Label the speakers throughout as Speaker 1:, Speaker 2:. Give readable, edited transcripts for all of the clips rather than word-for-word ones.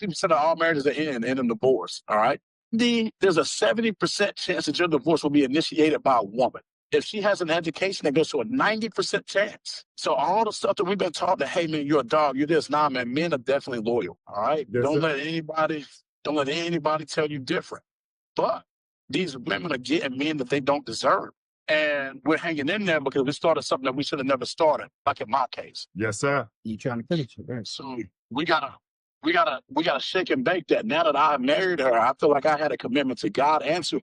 Speaker 1: 50% of all marriages that end in divorce. All right. There's a 70% chance that your divorce will be initiated by a woman. If she has an education, that goes to a 90% chance. So all the stuff that we've been taught that, hey man, you're a dog, you're this. Nah, man, men are definitely loyal. All right.
Speaker 2: Yes,
Speaker 1: don't
Speaker 2: sir.
Speaker 1: let anybody tell you different. But these women are getting men that they don't deserve. And we're hanging in there because we started something that we should have never started, like in my case.
Speaker 2: Yes, sir.
Speaker 3: You trying to finish it, right?
Speaker 1: So we gotta shake and bake that. Now that I married her, I feel like I had a commitment to God and to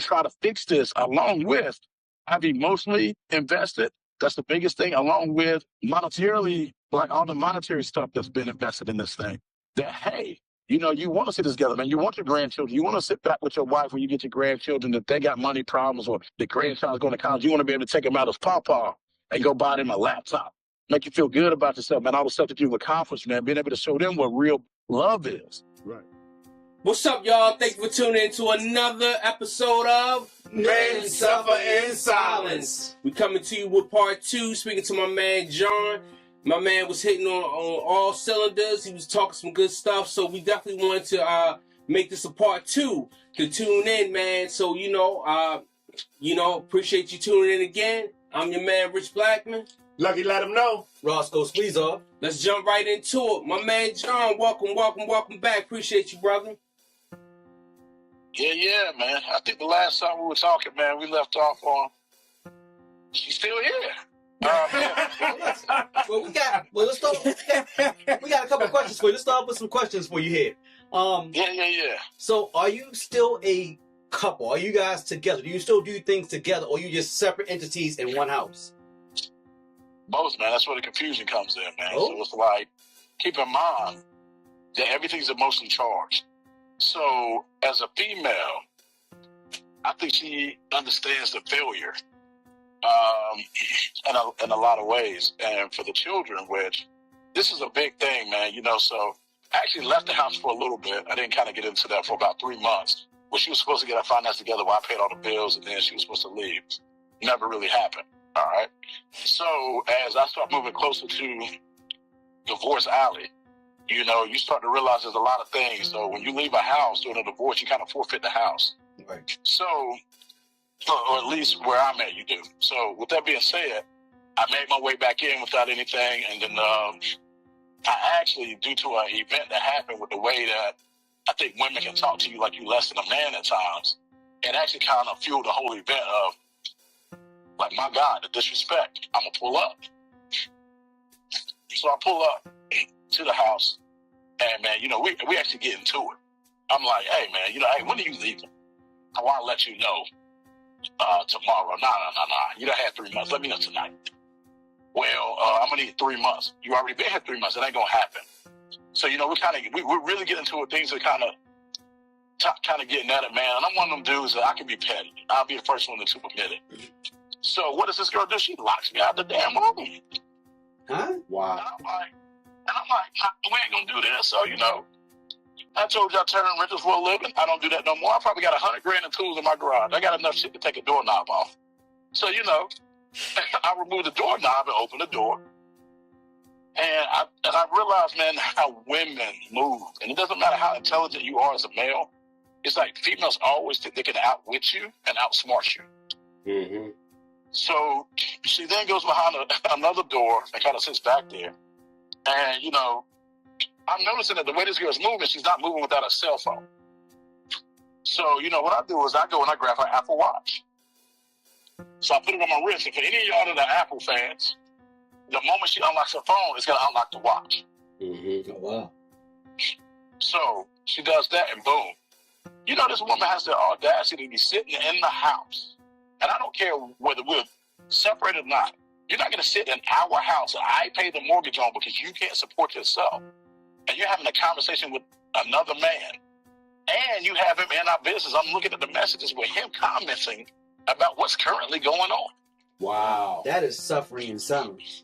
Speaker 1: try to fix this, along with I've emotionally invested. That's the biggest thing, along with monetarily, like all the monetary stuff that's been invested in this thing. That, hey, you know, you want to sit together, man. You want your grandchildren. You want to sit back with your wife when you get your grandchildren. If they got money problems or the grandchild's going to college, you want to be able to take them out as pawpaw and go buy them a laptop. Make you feel good about yourself, man. All the stuff that you've accomplished, man. Being able to show them what real love is.
Speaker 2: Right.
Speaker 4: What's up, y'all? Thank you for tuning in to another episode of
Speaker 5: Men Suffer in Silence.
Speaker 4: We coming to you with part 2, speaking to my man John. My man was hitting on all cylinders. He was talking some good stuff, so we definitely wanted to make this a part 2 to tune in, man. So, appreciate you tuning in again. I'm your man, Rich Blackman.
Speaker 5: Lucky let him know.
Speaker 3: Roscoe Squeeze Off.
Speaker 4: Let's jump right into it. My man John, welcome back. Appreciate you, brother.
Speaker 1: Yeah, man. I think the last time we were talking, man, we left off on she's still here.
Speaker 3: Let's start. We got a couple of questions for you. Let's start with some questions for you here.
Speaker 1: Yeah.
Speaker 3: So, are you still a couple? Are you guys together? Do you still do things together, or are you just separate entities in one house?
Speaker 1: Both, man. That's where the confusion comes in, man.
Speaker 3: Oh.
Speaker 1: So it's like, keep in mind that everything's emotionally charged. So as a female, I think she understands the failure in a lot of ways. And for the children, which this is a big thing, man, so I actually left the house for a little bit. I didn't kind of get into that for about 3 months. Well, she was supposed to get her finance together while I paid all the bills, and then she was supposed to leave. Never really happened. All right. So as I start moving closer to Divorce Alley, you start to realize there's a lot of things. So when you leave a house during a divorce, you kind of forfeit the house.
Speaker 3: Right.
Speaker 1: So, or at least where I'm at, you do. So with that being said, I made my way back in without anything. And then I actually, due to an event that happened with the way that I think women can talk to you like you less than a man at times, it actually kind of fueled the whole event of, like, my God, the disrespect. I'm going to pull up. So I pull up to the house, and, man, we actually get into it. I'm like, hey, man, hey, when are you leaving? I want to let you know tomorrow. Nah. You done had 3 months. Let me know tonight. Well, I'm going to need 3 months. You already been here 3 months. It ain't going to happen. So, we're really getting into it. Things are kind of getting at it, man. And I'm one of them dudes that I can be petty. I'll be the first one to admit it. So what does this girl do? She locks me out of the damn room.
Speaker 3: Huh?
Speaker 4: Wow.
Speaker 1: And I'm like, we ain't gonna do this. So, I told you I turn rentals for a living. I don't do that no more. I probably got $100,000 in tools in my garage. I got enough shit to take a doorknob off. So, I removed the doorknob and opened the door. And I realized, man, how women move. And it doesn't matter how intelligent you are as a male. It's like females always think they can outwit you and outsmart you.
Speaker 4: Mm-hmm.
Speaker 1: So she then goes behind another door and kind of sits back there. And, I'm noticing that the way this girl's moving, she's not moving without a cell phone. So, what I do is I go and I grab her Apple Watch. So I put it on my wrist. And for any of y'all that are Apple fans, the moment she unlocks her phone, it's going to unlock the watch.
Speaker 4: Mm-hmm.
Speaker 3: Oh, wow.
Speaker 1: So she does that and boom. This woman has the audacity to be sitting in the house. And I don't care whether we're separated or not. You're not going to sit in our house that I pay the mortgage on because you can't support yourself. And you're having a conversation with another man. And you have him in our business. I'm looking at the messages with him commenting about what's currently going on.
Speaker 4: Wow.
Speaker 3: That is suffering in silence.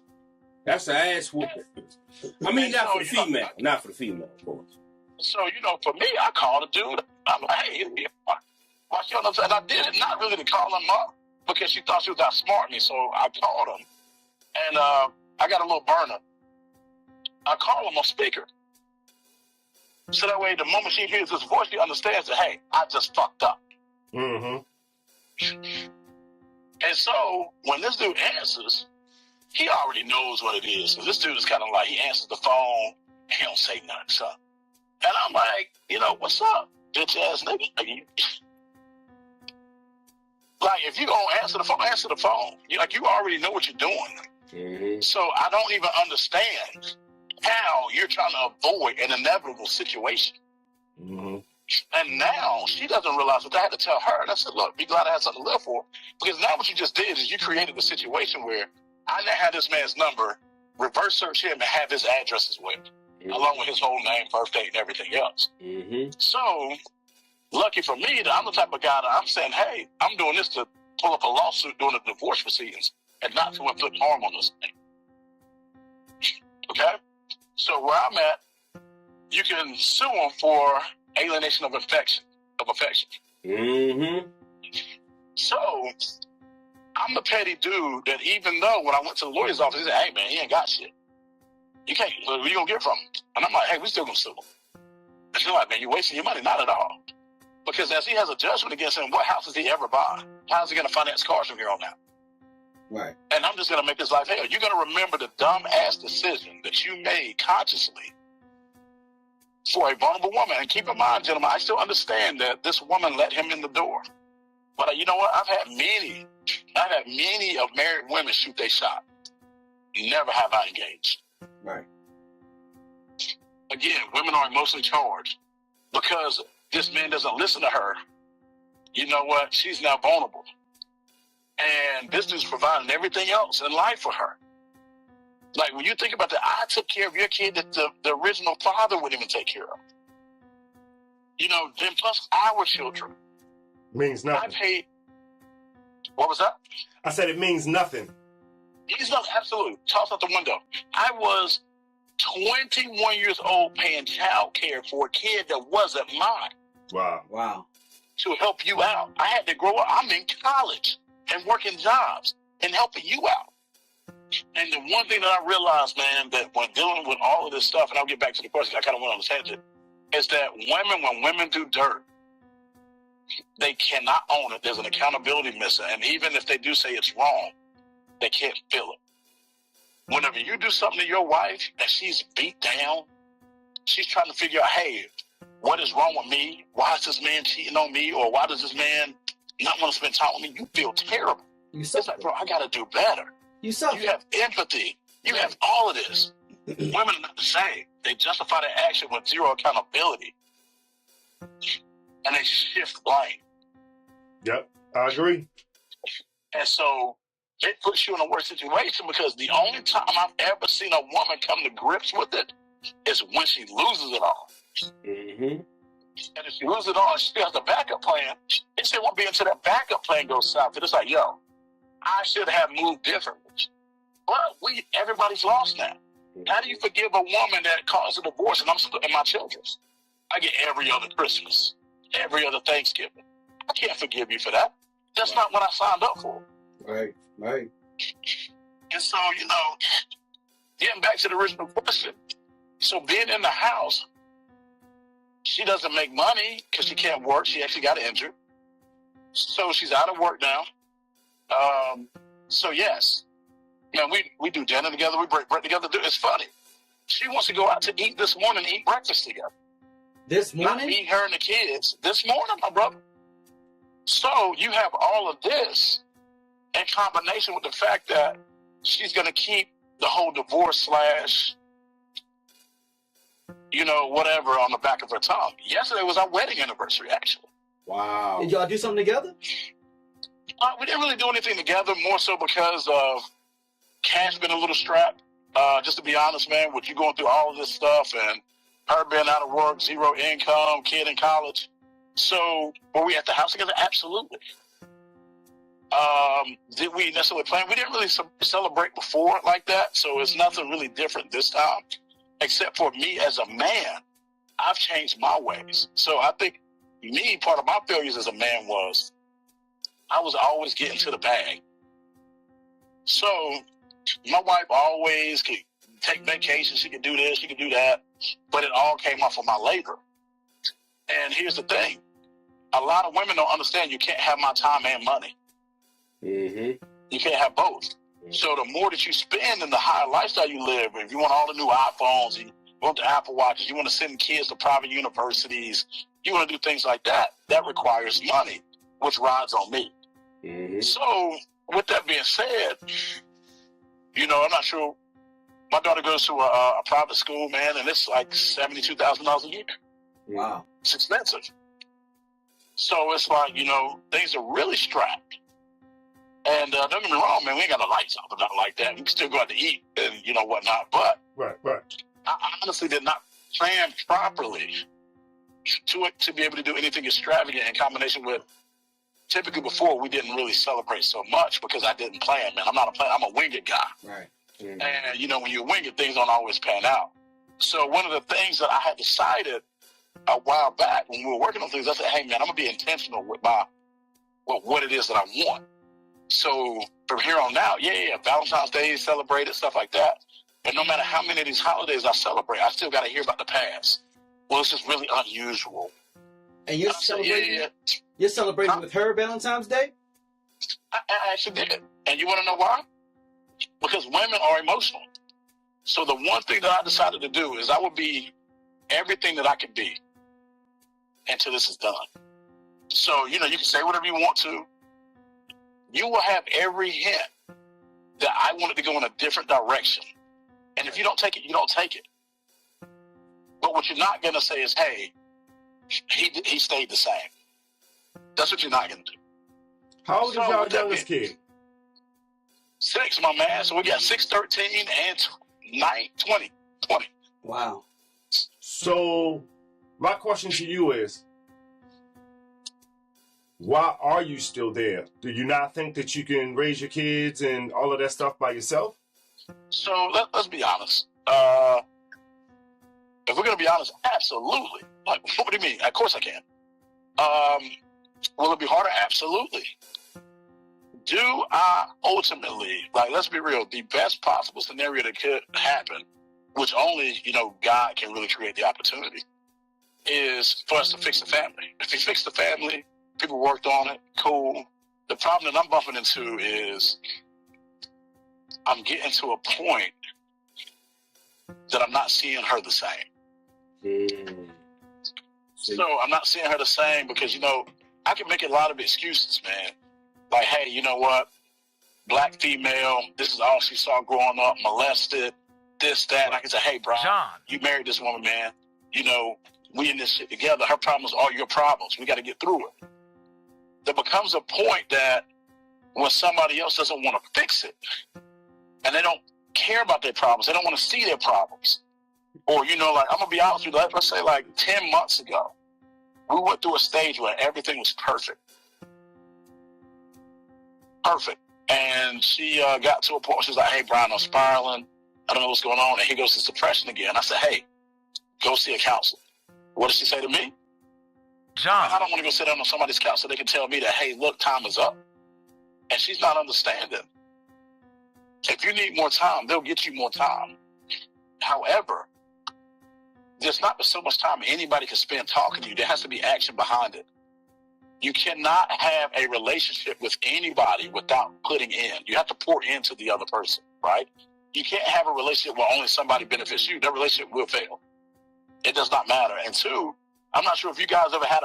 Speaker 4: That's an ass whooping. I mean, not for the female. Not for the female, of course.
Speaker 1: So, for me, I called a dude. I'm like, hey, watch your. And I did it not really to call him up because she thought she was outsmarting me. So I called him. And I got a little burner. I call him on speaker. So that way, the moment she hears his voice, she understands that, hey, I just fucked up.
Speaker 5: Mm-hmm.
Speaker 1: And so when this dude answers, he already knows what it is. So this dude is kind of like, he answers the phone and he don't say nothing. So, and I'm like, what's up, bitch ass nigga? Like, if you gonna answer the phone, answer the phone. You already know what you're doing.
Speaker 4: Mm-hmm.
Speaker 1: So I don't even understand how you're trying to avoid an inevitable situation.
Speaker 5: Mm-hmm.
Speaker 1: And now she doesn't realize what I had to tell her. And I said, look, be glad I had something to live for. Because now what you just did is you created a situation where I now had this man's number, reverse search him, and have his address as well, along with his whole name, birth date, and everything else.
Speaker 4: Mm-hmm.
Speaker 1: So, lucky for me, that I'm the type of guy that I'm saying, hey, I'm doing this to pull up a lawsuit during the divorce proceedings and not to inflict harm on this thing. Okay? So where I'm at, you can sue him for alienation of affection.
Speaker 4: Mm-hmm.
Speaker 1: So I'm the petty dude that even though when I went to the lawyer's office, he said, hey man, he ain't got shit. You can't, what are you gonna get from him? And I'm like, hey, we still gonna sue him. And she's like, man, you're wasting your money. Not at all. Because as he has a judgment against him, what house does he ever buy? How is he gonna finance cars from here on out?
Speaker 3: Right.
Speaker 1: And I'm just gonna make his life hell. You're gonna remember the dumb ass decision that you made consciously for a vulnerable woman. And keep in mind, gentlemen, I still understand that this woman let him in the door. But you know what? I've had many of married women shoot their shot. Never have I engaged.
Speaker 3: Right.
Speaker 1: Again, women are emotionally charged because this man doesn't listen to her. You know what? She's now vulnerable. And this dude's providing everything else in life for her. Like when you think about that, I took care of your kid that the original father wouldn't even take care of. Then plus our children.
Speaker 5: Means
Speaker 1: I
Speaker 5: nothing.
Speaker 1: paid. What was that?
Speaker 5: I said it means nothing.
Speaker 1: He's not absolutely toss out the window. I was 21 years old paying child care for a kid that wasn't mine
Speaker 5: Wow.
Speaker 1: to help you out. I had to grow up. I'm in college and working jobs and helping you out. And the one thing that I realized, man, that when dealing with all of this stuff, and I'll get back to the question, I kind of went on a tangent, is that when women do dirt, they cannot own it. There's an accountability missing. And even if they do say it's wrong, they can't feel it. Whenever you do something to your wife and she's beat down, she's trying to figure out, hey, what is wrong with me? Why is this man cheating on me? Or why does this man not want to spend time with me? You feel terrible. It's like, bro, I got to do better. You have empathy. You have all of this. Women are not the same. They justify their action with zero accountability. And they shift blame.
Speaker 5: Yep, I agree.
Speaker 1: And so it puts you in a worse situation because the only time I've ever seen a woman come to grips with it is when she loses it all.
Speaker 4: Mm-hmm.
Speaker 1: And if she loses it all, she has a backup plan. And she won't be until that backup plan goes south. It's like, yo, I should have moved differently. But everybody's lost now. How do you forgive a woman that caused a divorce and I'm still in my children's? I get every other Christmas, every other Thanksgiving. I can't forgive you for that. That's not what I signed up for.
Speaker 3: Right.
Speaker 1: And so, getting back to the original question. So being in the house, she doesn't make money because she can't work. She actually got injured. So she's out of work now. So yes, we do dinner together. We break bread together. It's funny. She wants to go out to eat this morning, eat breakfast together.
Speaker 3: This morning?
Speaker 1: Not me, her, and the kids. This morning, my brother. So you have all of this in combination with the fact that she's going to keep the whole divorce / whatever on the back of her tongue. Yesterday was our wedding anniversary, actually.
Speaker 5: Wow.
Speaker 3: Did y'all do something together?
Speaker 1: We didn't really do anything together, more so because of cash being a little strapped. Just to be honest, man, with you going through all of this stuff and her being out of work, zero income, kid in college. So were we at the house together? Absolutely. Did we necessarily plan? We didn't really celebrate before like that, so it's nothing really different this time, except for me as a man. I've changed my ways. So I think part of my failures as a man was I was always getting to the bag. So my wife always could take vacations. She could do this, she could do that. but it all came off of my labor. And here's the thing. A lot of women don't understand you can't have my time and money.
Speaker 4: Mm-hmm.
Speaker 1: You can't have both. So the more that you spend and the higher lifestyle you live, if you want all the new iPhones, you want the Apple Watches, you want to send kids to private universities, you want to do things like that, that requires money, which rides on me.
Speaker 4: Mm-hmm.
Speaker 1: So with that being said, you know, I'm not sure. My daughter goes to a private school, man, and it's like $72,000 a year.
Speaker 3: Wow.
Speaker 1: It's expensive. So it's like, you know, things are really strapped. And don't get me wrong, man, we ain't got no lights off or nothing like that. We can still go out to eat and, you know, whatnot. But
Speaker 5: Right.
Speaker 1: I honestly did not plan properly to be able to do anything extravagant in combination with, typically before we didn't really celebrate so much because I didn't plan, man. I'm not a plan. I'm a wing it guy.
Speaker 3: Right.
Speaker 4: Mm-hmm.
Speaker 1: And, you know, when you wing it, things don't always pan out. So one of the things that I had decided a while back when we were working on things, I said, hey, man, I'm going to be intentional with what it is that I want. So from here on out, yeah, Valentine's Day is celebrated, stuff like that. But no matter how many of these holidays I celebrate, I still got to hear about the past. Well, it's just really unusual.
Speaker 3: And you're celebrating? You're celebrating with her Valentine's Day?
Speaker 1: I actually did. And you want to know why? Because women are emotional. So the one thing that I decided to do is I would be everything that I could be until this is done. So, you know, you can say whatever you want to. You will have every hint that I wanted to go in a different direction. And if you don't take it, you don't take it. But what you're not going to say is, hey, he stayed the same. That's what you're not going to do.
Speaker 5: How old is y'all youngest kid?
Speaker 1: 6, my man. So we got 6, 13, and 9, 20.
Speaker 3: Wow.
Speaker 5: So my question to you is, why are you still there? Do you not think that you can raise your kids and all of that stuff by yourself?
Speaker 1: So let's be honest. If we're going to be honest, absolutely. Like, what do you mean? Of course I can. Will it be harder? Absolutely. Do I ultimately, like, let's be real, the best possible scenario that could happen, which only, you know, God can really create the opportunity, is for us to fix the family. If we fix the family, people worked on it, cool. The problem that I'm bumping into is I'm getting to a point that I'm not seeing her the same. So I'm not seeing her the same because, you know, I can make a lot of excuses, man. Like, hey, you know what? Black female, this is all she saw growing up, molested, this, that. And I can say, hey, Brian, you married this woman, man. You know, we in this shit together. Her problems are your problems. We got to get through it. There becomes a point that when somebody else doesn't want to fix it and they don't care about their problems, they don't want to see their problems. Or, you know, like, I'm going to be honest with you, let's say like 10 months ago, we went through a stage where everything was perfect. Perfect. And she got to a point where she was like, hey, Brian, I'm spiraling. I don't know what's going on. And he goes to depression again. I said, hey, go see a counselor. What did she say to me? John, I don't want to go sit down on somebody's couch so they can tell me that, hey, look, time is up. And she's not understanding. If you need more time, they'll get you more time. However, there's not so much time anybody can spend talking to you. There has to be action behind it. You cannot have a relationship with anybody without putting in. You have to pour into the other person, right? You can't have a relationship where only somebody benefits you. That relationship will fail. It does not matter. And two, I'm not sure if you guys ever had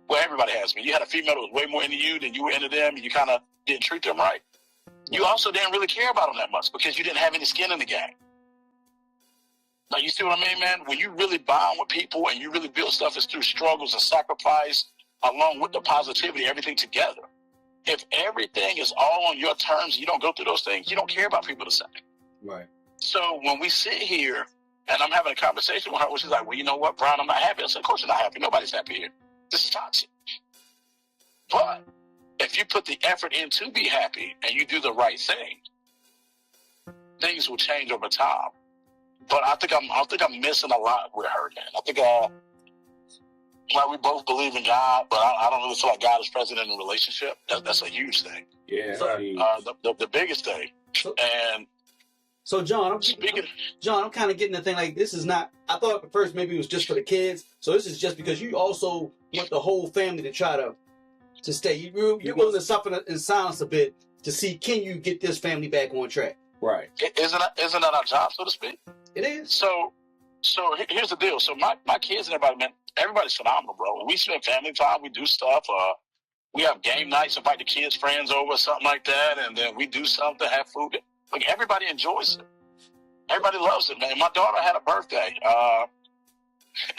Speaker 1: well, everybody has. You had a female that was way more into you than you were into them, and you kind of didn't treat them right. You also didn't really care about them that much because you didn't have any skin in the game. Now, you see what I mean, man? When you really bond with people and you really build stuff, it's through struggles and sacrifice, along with the positivity, everything together. If everything is all on your terms, you don't go through those things, you don't care about people the same.
Speaker 3: Right.
Speaker 1: So when we sit here and I'm having a conversation with her where she's like, well, you know what, Brian, I'm not happy. I said, of course you're not happy. Nobody's happy here. This is toxic. But if you put the effort in to be happy and you do the right thing, things will change over time. But I think I'm missing a lot with her, man. I think like we both believe in God, but I don't really feel like God is present in a relationship. That's a huge thing.
Speaker 4: Yeah.
Speaker 3: So,
Speaker 1: the biggest thing. And
Speaker 3: So John,
Speaker 1: Speaking,
Speaker 3: I'm kind of getting the thing like this is not. I thought at first maybe it was just for the kids. So this is just because you also want the whole family to try to stay. You're willing to suffer in silence a bit to see can you get this family back on track.
Speaker 4: Right.
Speaker 1: isn't that our job, so to speak?
Speaker 3: It is.
Speaker 1: So here's the deal. So my kids and everybody, man, everybody's phenomenal, bro. We spend family time. We do stuff. We have game nights, invite the kids' friends over, something like that, and then we do something, have food. Like everybody enjoys it. Everybody loves it, man. My daughter had a birthday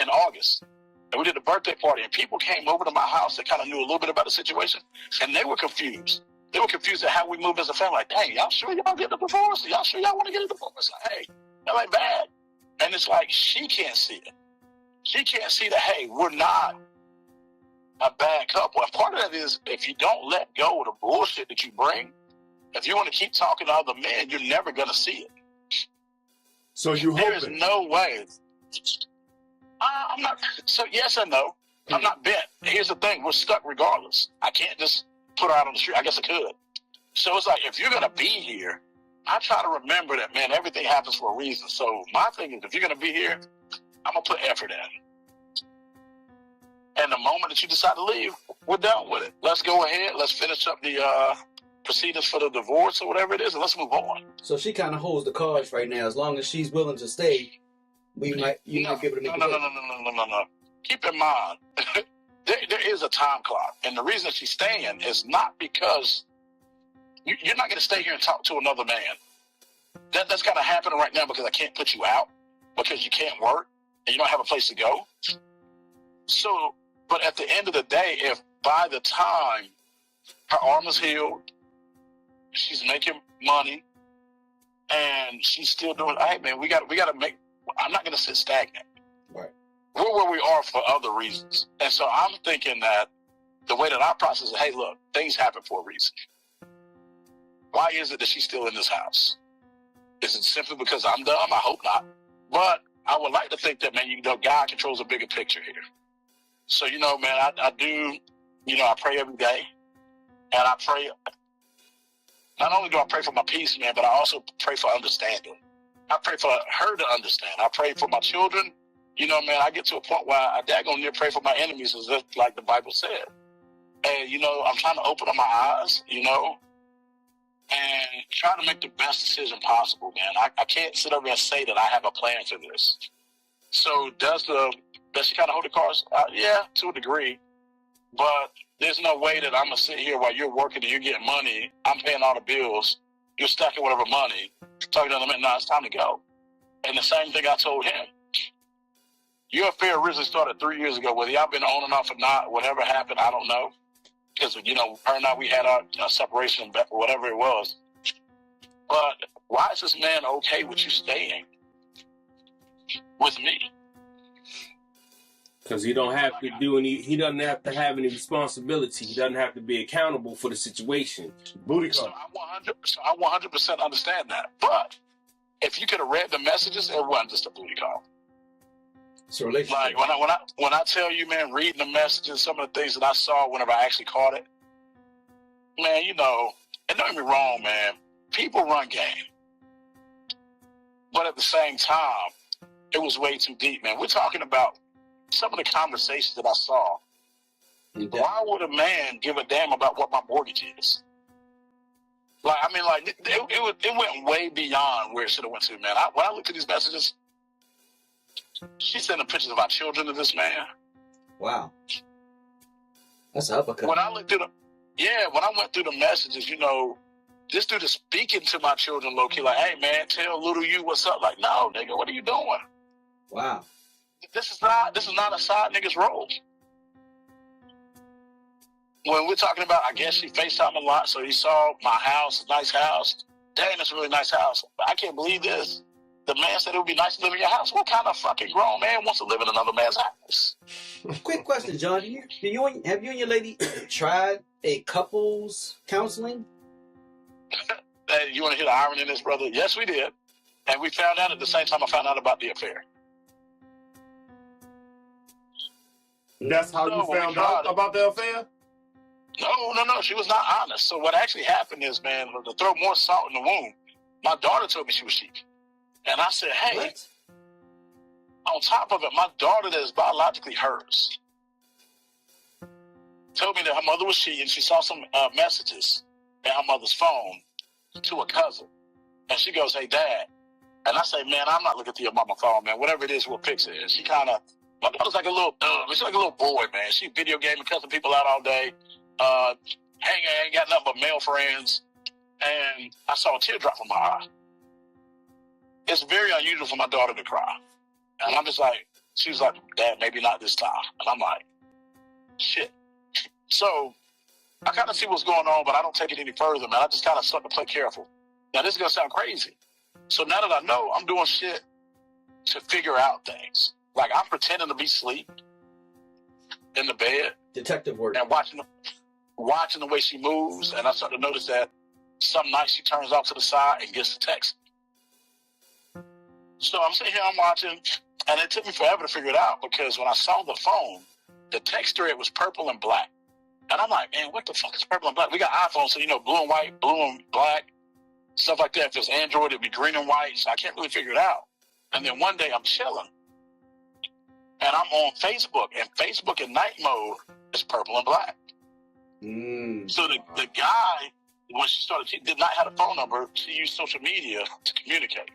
Speaker 1: in August, and we did a birthday party, and people came over to my house that kind of knew a little bit about the situation, and they were confused. They were confused at how we moved as a family. Like, dang, y'all sure y'all get the divorce? Y'all sure y'all want to get a divorce? Like, hey, that ain't bad. And it's like she can't see it. She can't see that, hey, we're not a bad couple. And part of that is if you don't let go of the bullshit that you bring, if you want to keep talking to other men, you're never going to see it.
Speaker 5: So you
Speaker 1: There is
Speaker 5: hoping?
Speaker 1: no way. I'm not. So yes and no. I'm not bent. Here's the thing: we're stuck regardless. I can't just put her out on the street. I guess I could. So it's like if you're gonna be here, I try to remember that, man. Everything happens for a reason. So my thing is, if you're gonna be here, I'm gonna put effort in. And the moment that you decide to leave, we're done with it. Let's go ahead. Let's finish up the proceedings for the divorce or whatever it is, and let's move on.
Speaker 3: So she kind of holds the cards right now. As long as she's willing to stay, you might be able to make
Speaker 1: No. Keep in mind, there is a time clock, and the reason she's staying is not because you're not going to stay here and talk to another man. That's kind of happening right now because I can't put you out because you can't work and you don't have a place to go. So, but at the end of the day, if by the time her arm is healed, she's making money, and she's still doing, hey man, we got to make. I'm not going to sit stagnant.
Speaker 3: Right.
Speaker 1: We're where we are for other reasons, and so I'm thinking that the way that I process it, hey, look, things happen for a reason. Why is it that she's still in this house? Is it simply because I'm dumb? I hope not. But I would like to think that, man, God controls a bigger picture here. So, man, I do, I pray every day. And I pray, not only do I pray for my peace, man, but I also pray for understanding. I pray for her to understand. I pray for my children. Man, I get to a point where I daggone near pray for my enemies, as if, like the Bible said. And, I'm trying to open up my eyes, and try to make the best decision possible, man. I can't sit over and say that I have a plan for this. So does she kind of hold the cards? Yeah, to a degree. But there's no way that I'm going to sit here while you're working and you're getting money. I'm paying all the bills. You're stacking whatever money. Talking to them, no, it's time to go. And the same thing I told him. Your affair originally started 3 years ago. Whether y'all been on and off or not, whatever happened, I don't know. Because, her and I, we had our separation, whatever it was. But why is this man okay with you staying with me?
Speaker 4: Because he don't have to do any. He doesn't have to have any responsibility. He doesn't have to be accountable for the situation.
Speaker 5: Booty
Speaker 1: So
Speaker 5: call.
Speaker 1: I 100% understand that. But if you could have read the messages, it wasn't just a booty call.
Speaker 3: It's a relationship.
Speaker 1: Like when I tell you, man, reading the messages, some of the things that I saw whenever I actually caught it, man, and don't get me wrong, man, people run game. But at the same time, it was way too deep, man. We're talking about some of the conversations that I saw. Why would a man give a damn about what my mortgage is? It went way beyond where it should have went to, man. When I looked at these messages, she's sending pictures of our children to this man.
Speaker 3: Wow. That's an uppercut.
Speaker 1: When I went through the messages, this dude is speaking to my children low key, like, hey man, tell little you what's up. Like, no, nigga, what are you doing?
Speaker 3: Wow.
Speaker 1: This is not a side nigga's role. When we're talking about, I guess she FaceTimed a lot, so he saw my house, a nice house. Dang, that's a really nice house. But I can't believe this. The man said it would be nice to live in your house. What kind of fucking grown man wants to live in another man's house?
Speaker 3: Quick question, John. Have you and your lady tried a couples counseling?
Speaker 1: Hey, you want to hear the irony in this, brother? Yes, we did. And we found out at the same time I found out about the affair.
Speaker 5: That's how you found out about the affair?
Speaker 1: No. She was not honest. So what actually happened is, man, to throw more salt in the wound, My daughter told me she was cheating. And I said, hey,
Speaker 3: What?
Speaker 1: on top of it, my daughter that is biologically hers told me that her mother was cheating. She saw some messages in her mother's phone to a cousin. And she goes, hey, Dad. And I say, man, I'm not looking through your mama's phone, man. Whatever it is, we'll fix it. And she kind of, my daughter's like a little, she's like a little boy, man. She video gaming, cussing people out all day. Ain't got nothing but male friends. And I saw a teardrop from my eye. It's very unusual for my daughter to cry. And I'm just like, she was like, Dad, maybe not this time. And I'm like, shit. So I kind of see what's going on, but I don't take it any further, man. I just kind of start to play careful. Now, this is going to sound crazy. So now that I know, I'm doing shit to figure out things. Like, I'm pretending to be asleep in the bed.
Speaker 3: Detective work.
Speaker 1: And watching the way she moves. And I start to notice that some nights she turns off to the side and gets the text. So I'm sitting here, I'm watching, and it took me forever to figure it out because when I saw the phone, the text thread was purple and black. And I'm like, man, what the fuck is purple and black? We got iPhones, so, blue and white, blue and black, stuff like that. If it's Android, it'd be green and white, so I can't really figure it out. And then one day I'm chilling, and I'm on Facebook, and Facebook in night mode is purple and black. So the guy, when she started, she did not have a phone number. She used social media to communicate.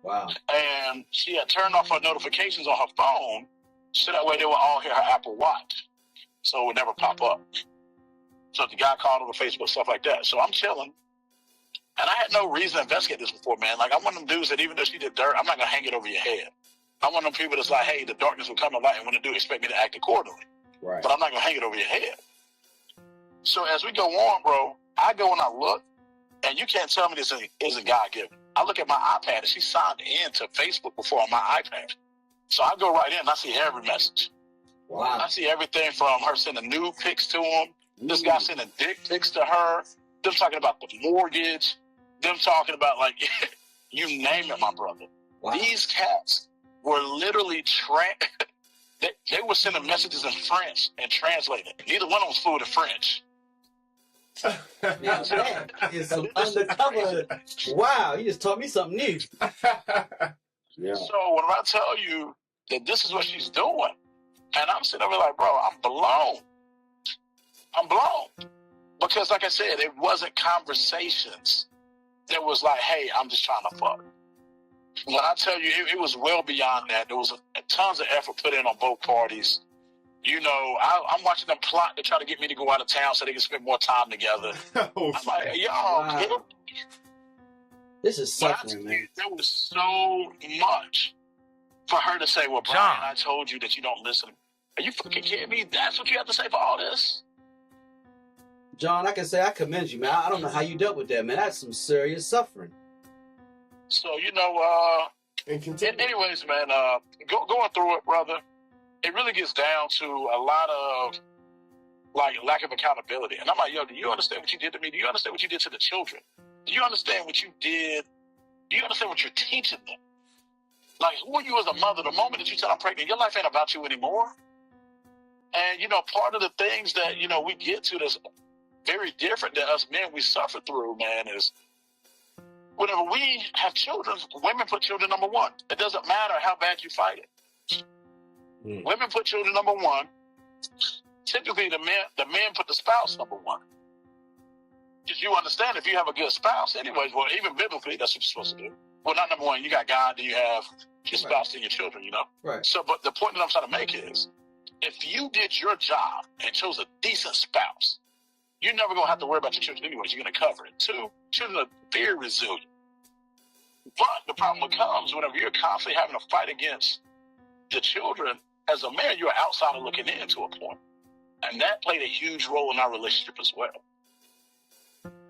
Speaker 3: Wow.
Speaker 1: And she had turned off her notifications on her phone, so that way they would all hear her Apple Watch, so it would never pop up. So the guy called over Facebook, stuff like that. So I'm chilling, and I had no reason to investigate this before, man. Like, I'm one of them dudes that even though she did dirt, I'm not going to hang it over your head. I'm one of them people that's like, hey, the darkness will come to light, and when it do, expect me to act accordingly.
Speaker 3: Right.
Speaker 1: But I'm not going to hang it over your head. So as we go on, bro, I go and I look, and you can't tell me this isn't God-given. I look at my iPad, and she signed in to Facebook before on my iPad. So I go right in, and I see every message.
Speaker 3: Wow.
Speaker 1: I see everything from her sending nude pics to him, this guy sending dick pics to her, them talking about the mortgage, them talking about, like, you name it, my brother.
Speaker 3: Wow.
Speaker 1: These cats were literally they were sending messages in French and translating. Neither one of them was fluent in French.
Speaker 3: Now that is some undercover. Wow, you just taught me something new.
Speaker 5: Yeah.
Speaker 1: So when I tell you that this is what she's doing, and I'm sitting over like, bro, I'm blown. Because like I said, it wasn't conversations. It was like, hey, I'm just trying to fuck. When I tell you, it was well beyond that. There was tons of effort put in on both parties. I'm watching them plot to try to get me to go out of town so they can spend more time together.
Speaker 5: Oh,
Speaker 1: I'm like, y'all, kidding?
Speaker 3: This is
Speaker 1: But
Speaker 3: suffering, man.
Speaker 1: there was so much for her to say, well, Brian,
Speaker 2: John.
Speaker 1: I told you that you don't listen. Are you fucking kidding me? That's what you have to say for all this?
Speaker 3: John, I can say I commend you, man. I don't know how you dealt with that, man. That's some serious suffering.
Speaker 1: So,
Speaker 5: and continue.
Speaker 1: anyways, man, going through it, brother, it really gets down to a lot of, like, lack of accountability. And I'm like, yo, do you understand what you did to me? Do you understand what you did to the children? Do you understand what you did? Do you understand what you're teaching them? Like, who are you as a mother? The moment that you said I'm pregnant, your life ain't about you anymore. And, part of the things that, we get to that's very different than us men we suffer through, man, is whenever we have children, women put children number one. It doesn't matter how bad you fight it. Women put children number one. Typically, the men put the spouse number one. If you understand, if you have a good spouse, anyways, well, even biblically, that's what you're supposed to do. Well, not number one. You got God, then you have your spouse and your children,
Speaker 3: Right.
Speaker 1: So, but the point that I'm trying to make is, if you did your job and chose a decent spouse, you're never going to have to worry about your children anyways. You're going to cover it. Two, children are very resilient. But the problem comes whenever you're constantly having to fight against the children. As a man, you're an outsider looking in to a point. And that played a huge role in our relationship as well.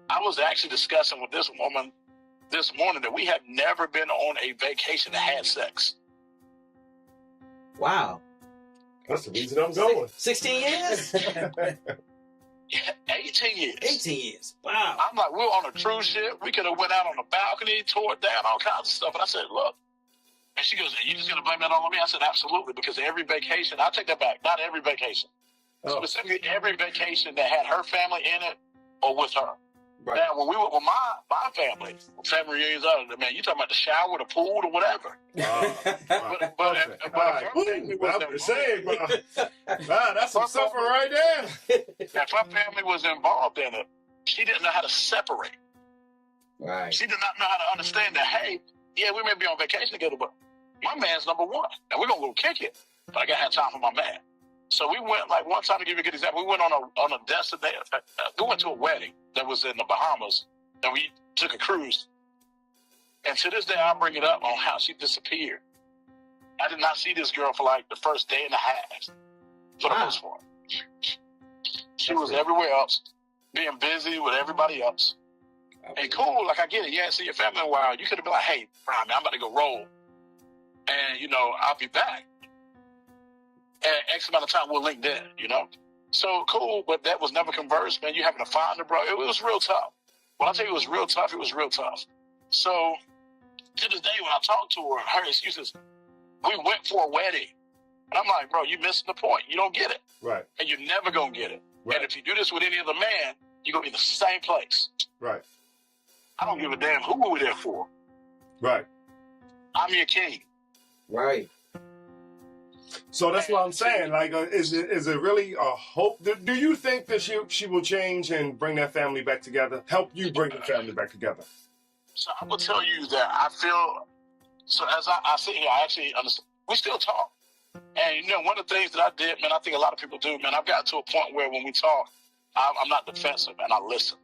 Speaker 1: I was actually discussing with this woman this morning that we have never been on a vacation that had sex.
Speaker 3: Wow.
Speaker 5: That's the reason I'm going.
Speaker 3: 16 years?
Speaker 1: 18 years.
Speaker 3: 18 years. Wow.
Speaker 1: I'm like, we were on a cruise ship. We could have went out on the balcony, tore it down, all kinds of stuff. And I said, look. And she goes, are you just going to blame that all on me? I said, absolutely, because every vacation, I'll take that back, not every vacation.
Speaker 5: Oh.
Speaker 1: Specifically, every vacation that had her family in it or with her.
Speaker 4: Right.
Speaker 1: Now, when we were with my family reunions, man, you talking about the shower, the pool, or whatever. But her family was
Speaker 5: I'm saying, bro. Wow, that's some suffering right there.
Speaker 1: If her family was involved in it, she didn't know how to separate.
Speaker 3: Right.
Speaker 1: She did not know how to understand that, hey, yeah, we may be on vacation together, but my man's number one, and we're going to go kick it. But I got to have time for my man. So we went, like, one time, to give you a good example, we went on a destination. We went to a wedding that was in the Bahamas, and we took a cruise. And to this day, I bring it up on how she disappeared. I did not see this girl for, like, the first day and a half, for the most part. She was everywhere else, being busy with everybody else. And cool, like, I get it. Yeah, see your family in a while. You could have been like, hey, Brian, man, I'm about to go roll. And, you know, I'll be back. And X amount of time we'll link there, you know? So cool, but that was never conversed, man. You having to find her, bro. It was real tough. When I tell you it was real tough, it was real tough. So to this day, when I talk to her, her excuse is, we went for a wedding. And I'm like, bro, you missing the point. You don't get it.
Speaker 5: Right.
Speaker 1: And you're never going to get it.
Speaker 5: Right.
Speaker 1: And if you do this with any other man, you're going to be in the same place.
Speaker 5: Right.
Speaker 1: I don't give a damn who we were there for.
Speaker 5: Right.
Speaker 1: I'm your king.
Speaker 3: Right.
Speaker 5: So that's what I'm saying. Like, is it really a hope? Do you think that she will change and bring that family back together? Help you bring the family back together?
Speaker 1: So I will tell you that I feel, so as I sit here, I actually understand. We still talk. And, you know, one of the things that I did, man, I think a lot of people do, man, I've gotten to a point where when we talk, I'm not defensive, and I listen.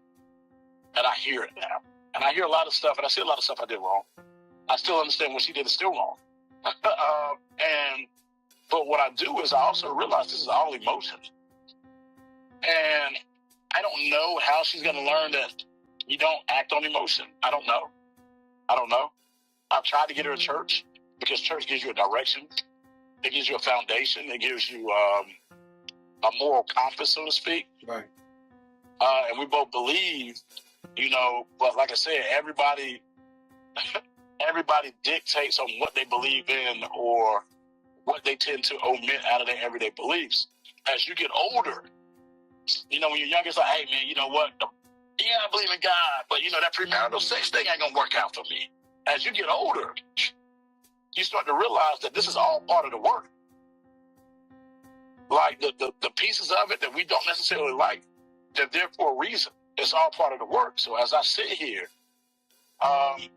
Speaker 1: And I hear it now. And I hear a lot of stuff, and I see a lot of stuff I did wrong. I still understand what she did is still wrong. But what I do is I also realize this is all emotion. And I don't know how she's going to learn that you don't act on emotion. I don't know. I've tried to get her to church because church gives you a direction. It gives you a foundation. It gives you a moral compass, so to speak.
Speaker 3: Right.
Speaker 1: And we both believe, you know, but like I said, everybody dictates on what they believe in or what they tend to omit out of their everyday beliefs. As you get older, you know, when you're younger, it's like, hey, man, you know what? Yeah, I believe in God, but, you know, that premarital sex thing ain't going to work out for me. As you get older, you start to realize that this is all part of the work. Like the pieces of it that we don't necessarily like, they're there for a reason. It's all part of the work. So as I sit here, I'm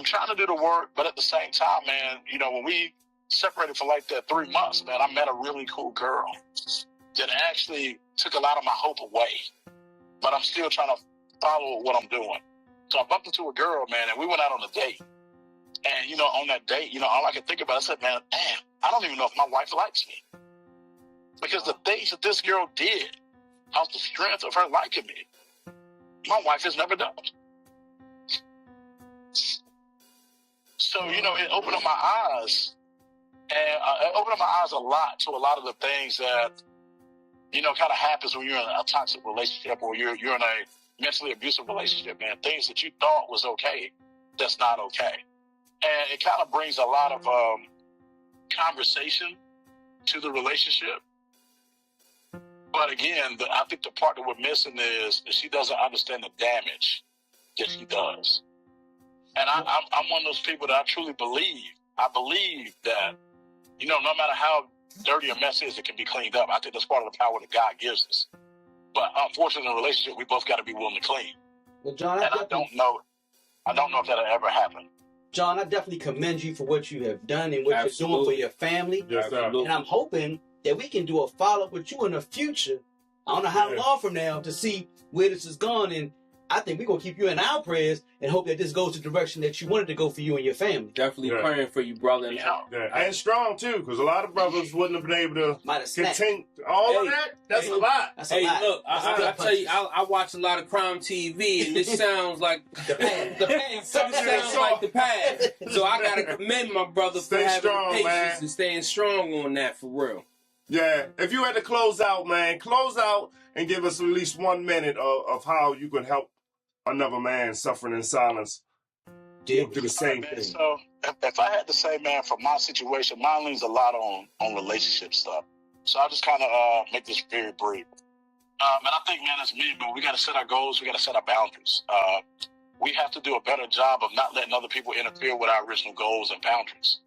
Speaker 1: trying to do the work, but at the same time, man, you know, when we separated for like that 3 months, man, I met a really cool girl that actually took a lot of my hope away. But I'm still trying to follow what I'm doing. So I bumped into a girl, man, and we went out on a date. And, you know, on that date, you know, all I could think about, I said, man, damn, I don't even know if my wife likes me. Because the things that this girl did, off the strength of her liking me, my wife has never done. So, you know, it opened up my eyes. And it opened up my eyes a lot to a lot of the things that, you know, kind of happens when you're in a toxic relationship or you're in a mentally abusive relationship, man. Things that you thought was okay, that's not okay. And it kind of brings a lot of conversation to the relationship. But again, I think the part that we're missing is she doesn't understand the damage that she does. And I'm one of those people that I truly believe. I believe that, you know, no matter how dirty a mess is, it can be cleaned up. I think that's part of the power that God gives us. But unfortunately, in a relationship, we both got to be willing to clean.
Speaker 3: Well, John,
Speaker 1: I don't know if that'll ever happen.
Speaker 3: John, I definitely commend you for what you have done and what you're doing for your family.
Speaker 5: Yes, sir.
Speaker 3: And I'm hoping that we can do a follow-up with you in the future. I don't know how long from now to see where this is going. And I think we're going to keep you in our prayers and hope that this goes the direction that you wanted to go for you and your family.
Speaker 4: Definitely praying for you, brother.
Speaker 1: Yeah.
Speaker 5: And strong, too, because a lot of brothers wouldn't have been able to continue. All of that, that's a lot.
Speaker 3: That's a lot.
Speaker 4: Look, I tell you, I watch a lot of crime TV, and this sounds like
Speaker 3: the past.
Speaker 4: sounds like the past. So I got to commend my brother for having
Speaker 5: strong,
Speaker 4: patience
Speaker 5: man.
Speaker 4: and staying strong on that for real.
Speaker 5: Yeah, if you had to close out, man, close out and give us at least 1 minute of how you can help another man suffering in silence do the same thing.
Speaker 1: So if I had to say, man, for my situation, mine leans a lot on relationship stuff. So I'll just kind of make this very brief. And I think, man, as men, we got to set our goals. We got to set our boundaries. We have to do a better job of not letting other people interfere with our original goals and boundaries.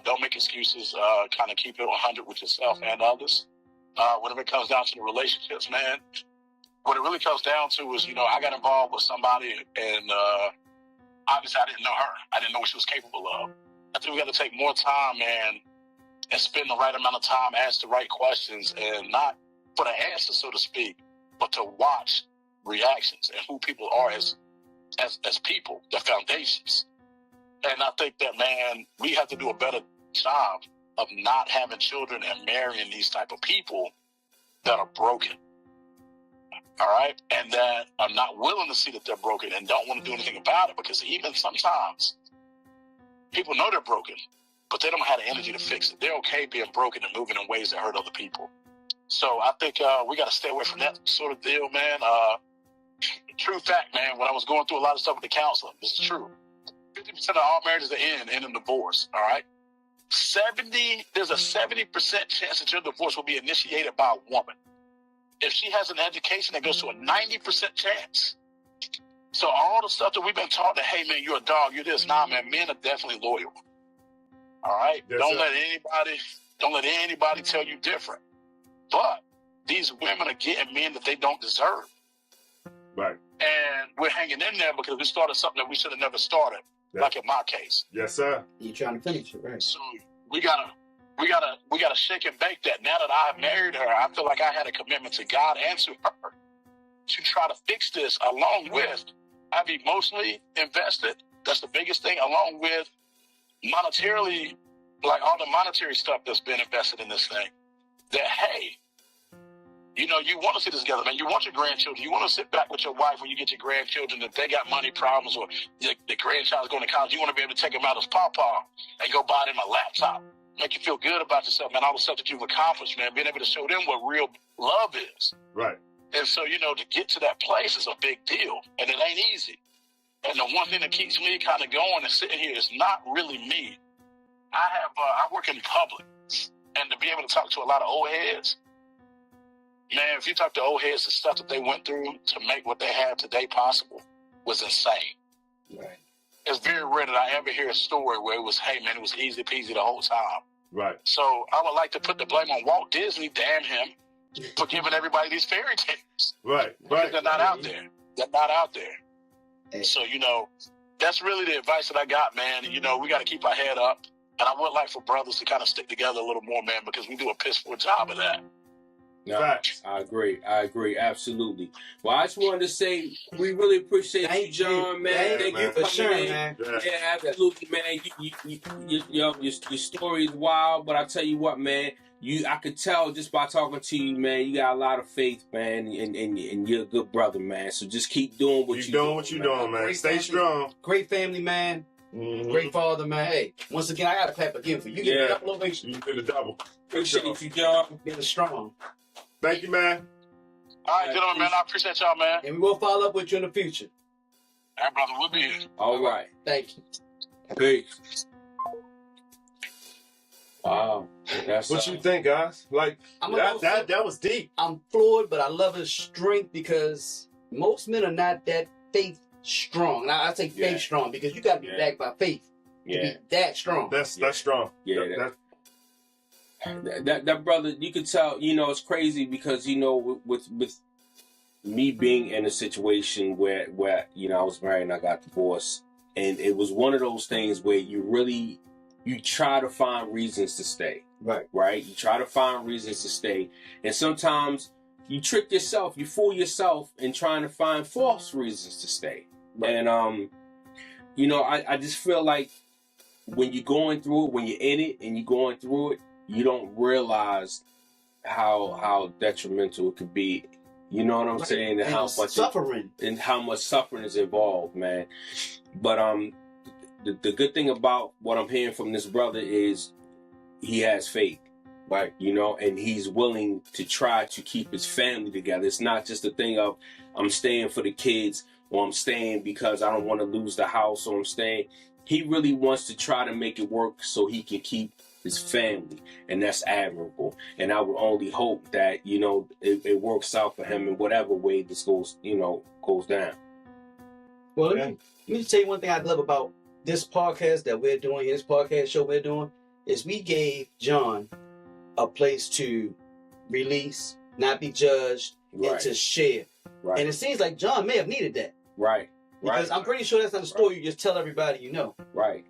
Speaker 1: Don't make excuses. Kind of keep it 100 with yourself and others. Whenever it comes down to the relationships, man, what it really comes down to is, I got involved with somebody, and obviously I didn't know her. I didn't know what she was capable of. I think we got to take more time, man, and spend the right amount of time, ask the right questions, and not for the answer, so to speak, but to watch reactions and who people are as people, the foundations. And I think that, man, we have to do a better job of not having children and marrying these type of people that are broken. All right? And that are not willing to see that they're broken and don't want to do anything about it, because even sometimes people know they're broken, but they don't have the energy to fix it. They're okay being broken and moving in ways that hurt other people. So I think we got to stay away from that sort of deal, man. True fact, man, when I was going through a lot of stuff with the counselor, this is true. 50% of all marriages that end in divorce, all right? There's a 70% chance that your divorce will be initiated by a woman. If she has an education, that goes to a 90% chance. So all the stuff that we've been taught that, hey, man, you're a dog, you're this. Nah, man, men are definitely loyal. All right?
Speaker 5: Yes,
Speaker 1: Don't
Speaker 5: sir.
Speaker 1: let anybody tell you different. But these women are getting men that they don't deserve.
Speaker 5: Right.
Speaker 1: And we're hanging in there because we started something that we should have never started, like in my case.
Speaker 5: Yes, sir.
Speaker 3: You're trying to finish it, right?
Speaker 1: So we gotta shake and bake that. Now that I have married her, I feel like I had a commitment to God and to her to try to fix this, along with I've emotionally invested. That's the biggest thing, along with monetarily, like all the monetary stuff that's been invested in this thing. That, hey, you want to see this together, man. You want your grandchildren. You want to sit back with your wife when you get your grandchildren. If they got money problems or the grandchild's going to college, you want to be able to take them out as pawpaw and go buy them a laptop. Make you feel good about yourself, man. All the stuff that you've accomplished, man. Being able to show them what real love is.
Speaker 5: Right.
Speaker 1: And so, to get to that place is a big deal. And it ain't easy. And the one thing that keeps me kind of going and sitting here is not really me. I work in public. And to be able to talk to a lot of old heads, man, if you talk to old heads, the stuff that they went through to make what they have today possible was insane.
Speaker 3: Right.
Speaker 1: It's very rare that I ever hear a story where it was, hey, man, it was easy peasy the whole time.
Speaker 5: Right.
Speaker 1: So I would like to put the blame on Walt Disney, damn him, for giving everybody these fairy tales.
Speaker 5: Right.
Speaker 1: Because
Speaker 5: Right.
Speaker 1: they're not out there. They're not out there.
Speaker 3: Hey.
Speaker 1: So, that's really the advice that I got, man. We got to keep our head up. And I would like for brothers to kind of stick together a little more, man, because we do a piss poor job of that.
Speaker 4: No,
Speaker 5: Facts.
Speaker 4: I agree, absolutely. Well, I just wanted to say we really appreciate you, John, man. Thank you for
Speaker 3: sharing,
Speaker 4: coming in.
Speaker 3: man.
Speaker 4: Yeah, absolutely, man. Your story is wild, but I tell you what, man. I could tell just by talking to you, man. You got a lot of faith, man, and you're a good brother, man. So just keep doing what you're doing.
Speaker 5: What you doing, man.
Speaker 3: Great
Speaker 5: Stay
Speaker 3: family.
Speaker 5: strong.
Speaker 3: Great family, man.
Speaker 5: Mhm.
Speaker 3: Great father, man. Hey, once again, I got to clap again for you.
Speaker 4: Yeah.
Speaker 3: Get a couple of weeks.
Speaker 5: You did a double.
Speaker 4: Appreciate you, John.
Speaker 3: Being strong.
Speaker 5: Thank you, man.
Speaker 1: All right, gentlemen, man, I appreciate y'all, man.
Speaker 3: And we will follow up with you in the future.
Speaker 1: All right, brother, we'll be here.
Speaker 4: All right.
Speaker 3: Thank you.
Speaker 4: Peace. Wow. That's
Speaker 5: What you think, guys? Like that was deep.
Speaker 3: I'm floored, but I love his strength because most men are not that faith strong. Now I say faith strong because you got to be backed by faith to be that strong.
Speaker 5: That's strong.
Speaker 4: Yeah. That brother, you could tell. It's crazy because with me being in a situation where I was married and I got divorced, and it was one of those things where you try to find reasons to stay. Right? You try to find reasons to stay. And sometimes you trick yourself, you fool yourself in trying to find false reasons to stay. Right. And, I just feel like when you're going through it, when you're in it and you're going through it, you don't realize how detrimental it could be. You know what I'm saying? And how much
Speaker 3: suffering.
Speaker 4: And how much suffering is involved, man. But, the good thing about what I'm hearing from this brother is he has faith, right? And he's willing to try to keep his family together. It's not just a thing of I'm staying for the kids or I'm staying because I don't want to lose the house or I'm staying. He really wants to try to make it work so he can keep his family, and that's admirable. And I would only hope that, it works out for him in whatever way this goes down.
Speaker 3: Well, let me just tell you one thing I love about this podcast that we're doing, this podcast show we're doing, is we gave John a place to release, not be judged, and to share.
Speaker 4: Right.
Speaker 3: And it seems like John may have needed that.
Speaker 4: Right.
Speaker 3: Because I'm pretty sure that's not a story you just tell everybody you know.
Speaker 4: Right.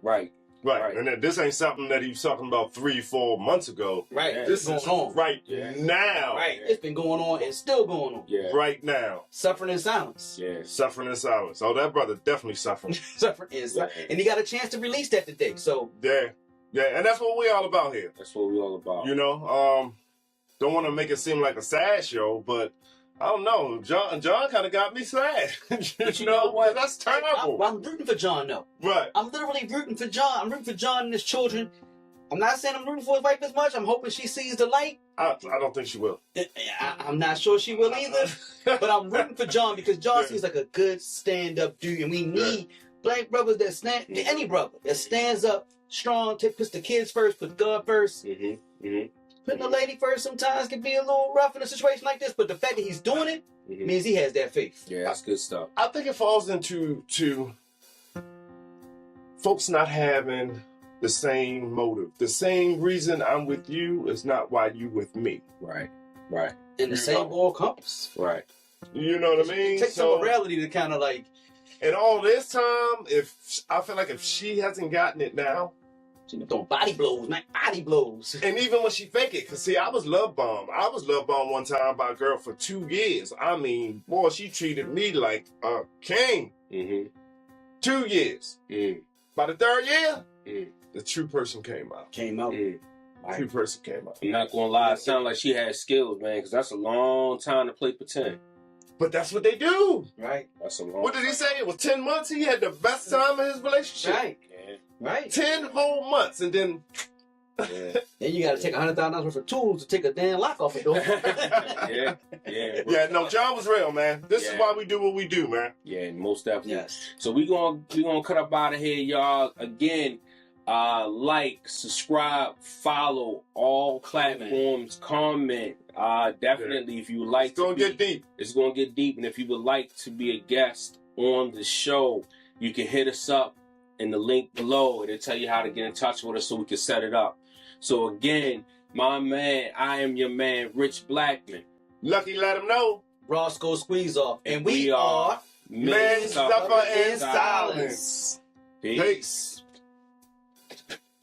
Speaker 5: And this ain't something that he was talking about 3-4 months ago.
Speaker 3: Right.
Speaker 5: Yeah. This is on right now.
Speaker 3: Right. It's been going on and still going on.
Speaker 4: Yeah.
Speaker 5: Right now.
Speaker 3: Suffering in silence.
Speaker 4: Yeah.
Speaker 5: Suffering in silence. Oh, that brother definitely suffering.
Speaker 3: Suffering in silence. And he got a chance to release that today. So
Speaker 5: Yeah, and that's what we all about here.
Speaker 4: That's what we all about.
Speaker 5: Don't want to make it seem like a sad show, but I don't know. John kind of got me sad.
Speaker 3: But you know what?
Speaker 5: That's terrible.
Speaker 3: I'm rooting for John, though.
Speaker 5: Right.
Speaker 3: I'm literally rooting for John. I'm rooting for John and his children. I'm not saying I'm rooting for his wife as much. I'm hoping she sees the light.
Speaker 5: I don't think she will.
Speaker 3: I'm not sure she will either. But I'm rooting for John because John seems like a good stand-up dude. And we need black brothers that stand, any brother that stands up strong, puts the kids first, put God first. Putting the lady first sometimes can be a little rough in a situation like this, but the fact that he's doing it means he has that faith.
Speaker 4: Yeah, that's good stuff.
Speaker 5: I think it falls into folks not having the same motive. The same reason I'm with you is not why you with me.
Speaker 4: Right.
Speaker 3: In the same moral compass.
Speaker 4: Right.
Speaker 5: You know what I mean?
Speaker 3: It takes some morality to kind of like...
Speaker 5: And all this time, I feel like if she hasn't gotten it now,
Speaker 3: she been throwing body blows, man, body blows.
Speaker 5: And even when she fake it, because see, I was love bombed. I was love bombed one time by a girl for 2 years. I mean, boy, she treated me like a king. 2 years. By the 3rd year, the true person came out. True person came out.
Speaker 4: I'm not going to lie, it sounded like she had skills, man, because that's a long time to play pretend.
Speaker 5: But that's what they do.
Speaker 3: Right.
Speaker 4: That's a long
Speaker 5: What did he say? It was 10 months. He had the best time in his relationship.
Speaker 3: Right. Right.
Speaker 5: 10 whole months. And then...
Speaker 4: Yeah.
Speaker 3: Then you got to take $100,000 worth of tools to take a damn lock off the door.
Speaker 5: Yeah, no, John was real, man. This is why we do what we do, man.
Speaker 4: Yeah, most definitely.
Speaker 3: Yes.
Speaker 4: So we gonna cut up out of here, y'all. Again, like, subscribe, follow all platforms, comment. Definitely, if you would like
Speaker 5: it's gonna get deep.
Speaker 4: It's gonna get deep. And if you would like to be a guest on the show, you can hit us up in the link below. It'll tell you how to get in touch with us so we can set it up. So again, my man, I am your man, Rich Blackman.
Speaker 5: Lucky, let him know.
Speaker 3: Roscoe Squeeze Off. And we are
Speaker 5: Men Suffer in Silence. Peace.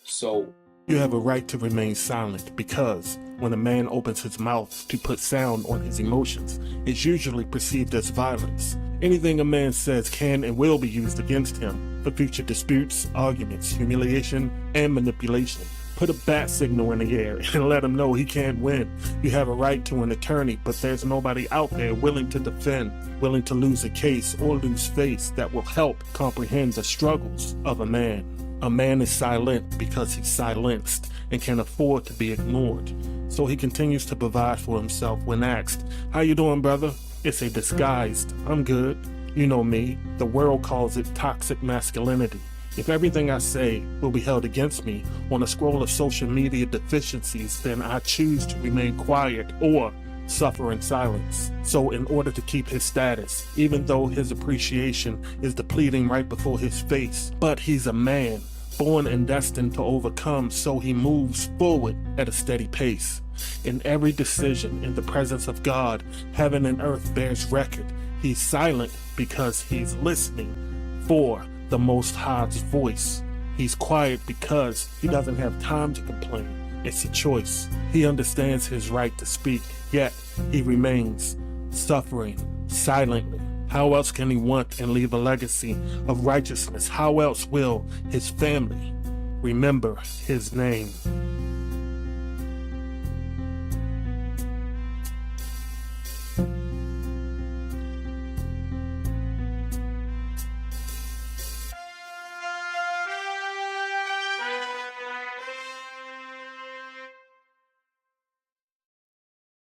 Speaker 4: So
Speaker 2: you have a right to remain silent because when a man opens his mouth to put sound on his emotions, it's usually perceived as violence. Anything a man says can and will be used against him for future disputes, arguments, humiliation, and manipulation. Put a bat signal in the air and let him know he can't win. You have a right to an attorney, but there's nobody out there willing to defend, willing to lose a case or lose face that will help comprehend the struggles of a man. A man is silent because he's silenced and can afford to be ignored. So he continues to provide for himself when asked, "How you doing, brother?" It's a disguised, "I'm good." You know me. The world calls it toxic masculinity. If everything I say will be held against me on a scroll of social media deficiencies, then I choose to remain quiet or suffer in silence. So in order to keep his status, even though his appreciation is depleting right before his face, but he's a man, born and destined to overcome, so he moves forward at a steady pace. In every decision, in the presence of God, heaven and earth bears record. He's silent because he's listening for the Most High's voice. He's quiet because he doesn't have time to complain. It's a choice. He understands his right to speak, yet he remains suffering silently. How else can he want and leave a legacy of righteousness? How else will his family remember his name?